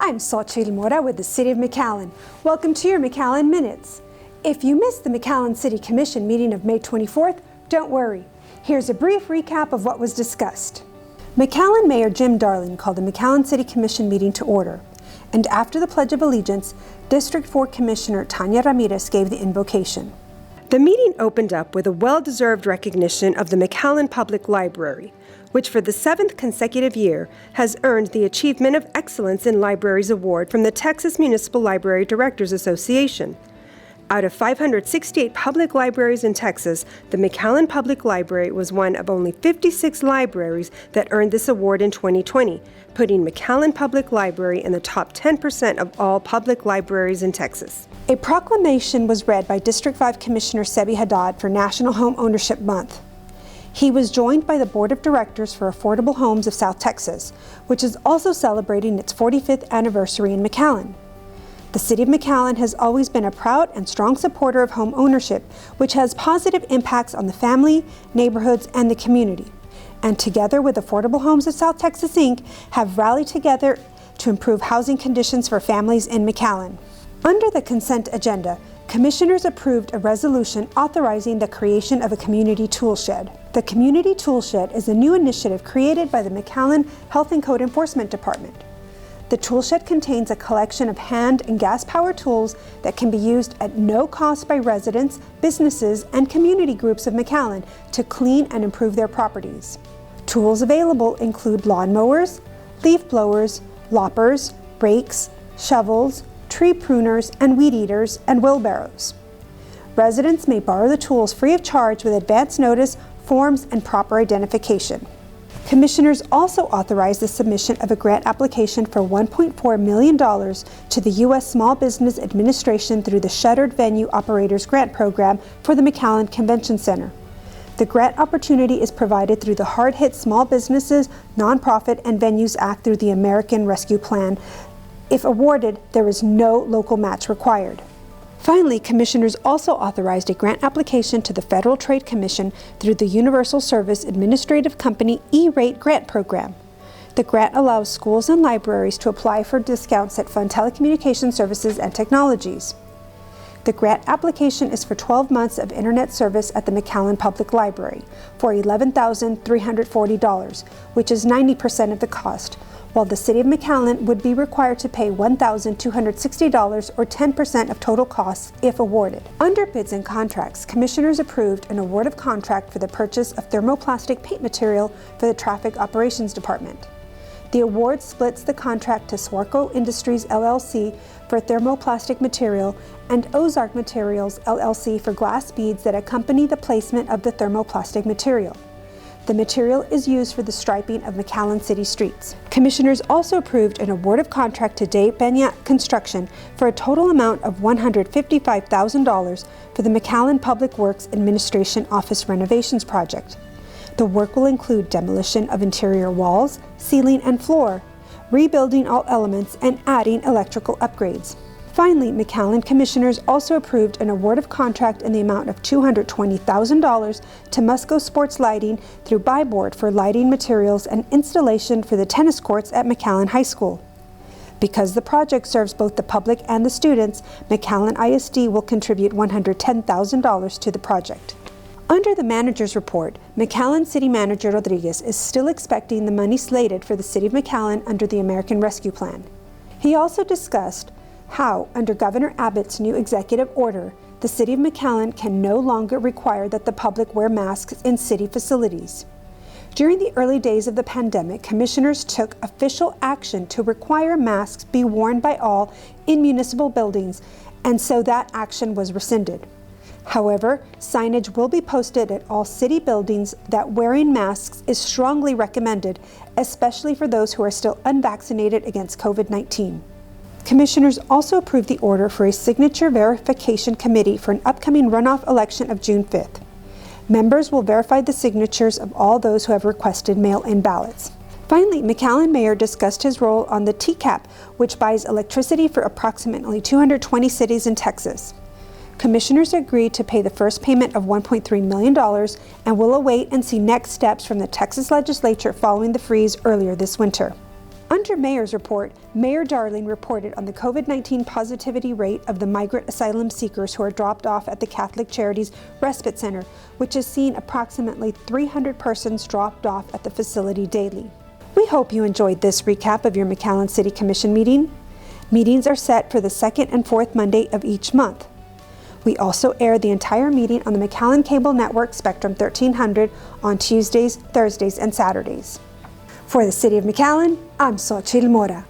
I'm Xochitl Mora with the City of McAllen. Welcome to your McAllen Minutes. If you missed the McAllen City Commission meeting of May 24th, don't worry. Here's a brief recap of what was discussed. McAllen Mayor Jim Darling called the McAllen City Commission meeting to order, and after the Pledge of Allegiance, District 4 Commissioner Tanya Ramirez gave the invocation. The meeting opened up with a well-deserved recognition of the McAllen Public Library, which for the 7th consecutive year has earned the Achievement of Excellence in Libraries Award from the Texas Municipal Library Directors Association. Out of 568 public libraries in Texas, the McAllen Public Library was one of only 56 libraries that earned this award in 2020, putting McAllen Public Library in the top 10% of all public libraries in Texas. A proclamation was read by District 5 Commissioner Sebi Haddad for National Home Ownership Month. He was joined by the Board of Directors for Affordable Homes of South Texas, which is also celebrating its 45th anniversary in McAllen. The City of McAllen has always been a proud and strong supporter of home ownership, which has positive impacts on the family, neighborhoods, and the community. And together with Affordable Homes of South Texas, Inc., have rallied together to improve housing conditions for families in McAllen. Under the consent agenda, Commissioners approved a resolution authorizing the creation of a community toolshed. The Community Toolshed is a new initiative created by the McAllen Health and Code Enforcement Department. The toolshed contains a collection of hand and gas-powered tools that can be used at no cost by residents, businesses, and community groups of McAllen to clean and improve their properties. Tools available include lawnmowers, leaf blowers, loppers, rakes, shovels, tree pruners, and weed eaters, and wheelbarrows. Residents may borrow the tools free of charge with advance notice, forms, and proper identification. Commissioners also authorized the submission of a grant application for $1.4 million to the U.S. Small Business Administration through the Shuttered Venue Operators Grant Program for the McAllen Convention Center. The grant opportunity is provided through the Hard-Hit Small Businesses, Nonprofit, and Venues Act through the American Rescue Plan. If awarded, there is no local match required. Finally, Commissioners also authorized a grant application to the Federal Trade Commission through the Universal Service Administrative Company E-Rate Grant Program. The grant allows schools and libraries to apply for discounts that fund telecommunication services and technologies. The grant application is for 12 months of internet service at the McAllen Public Library for $11,340, which is 90% of the cost, while the City of McAllen would be required to pay $1,260 or 10% of total costs if awarded. Under bids and contracts, Commissioners approved an award of contract for the purchase of thermoplastic paint material for the Traffic Operations Department. The award splits the contract to Swarco Industries LLC for thermoplastic material and Ozark Materials LLC for glass beads that accompany the placement of the thermoplastic material. The material is used for the striping of McAllen city streets. Commissioners also approved an award of contract to De Beñat Construction for a total amount of $155,000 for the McAllen Public Works Administration Office Renovations Project. The work will include demolition of interior walls, ceiling, and floor, rebuilding all elements, and adding electrical upgrades. Finally, McAllen Commissioners also approved an award of contract in the amount of $220,000 to Musco Sports Lighting through Buy Board for lighting materials and installation for the tennis courts at McAllen High School. Because the project serves both the public and the students, McAllen ISD will contribute $110,000 to the project. Under the manager's report, McAllen City Manager Rodriguez is still expecting the money slated for the City of McAllen under the American Rescue Plan. He also discussed how, under Governor Abbott's new executive order, the City of McAllen can no longer require that the public wear masks in city facilities. During the early days of the pandemic, Commissioners took official action to require masks be worn by all in municipal buildings, and so that action was rescinded. However, signage will be posted at all city buildings that wearing masks is strongly recommended, especially for those who are still unvaccinated against COVID-19. Commissioners also approved the order for a signature verification committee for an upcoming runoff election of June 5th. Members will verify the signatures of all those who have requested mail-in ballots. Finally, McAllen Mayor discussed his role on the TCAP, which buys electricity for approximately 220 cities in Texas. Commissioners agreed to pay the first payment of $1.3 million and will await and see next steps from the Texas legislature following the freeze earlier this winter. Under Mayor's report, Mayor Darling reported on the COVID-19 positivity rate of the migrant asylum seekers who are dropped off at the Catholic Charities Respite Center, which has seen approximately 300 persons dropped off at the facility daily. We hope you enjoyed this recap of your McAllen City Commission meeting. Meetings are set for the second and fourth Monday of each month. We also air the entire meeting on the McAllen Cable Network Spectrum 1300 on Tuesdays, Thursdays, and Saturdays. For the City of McAllen, I'm Xochitl Mora.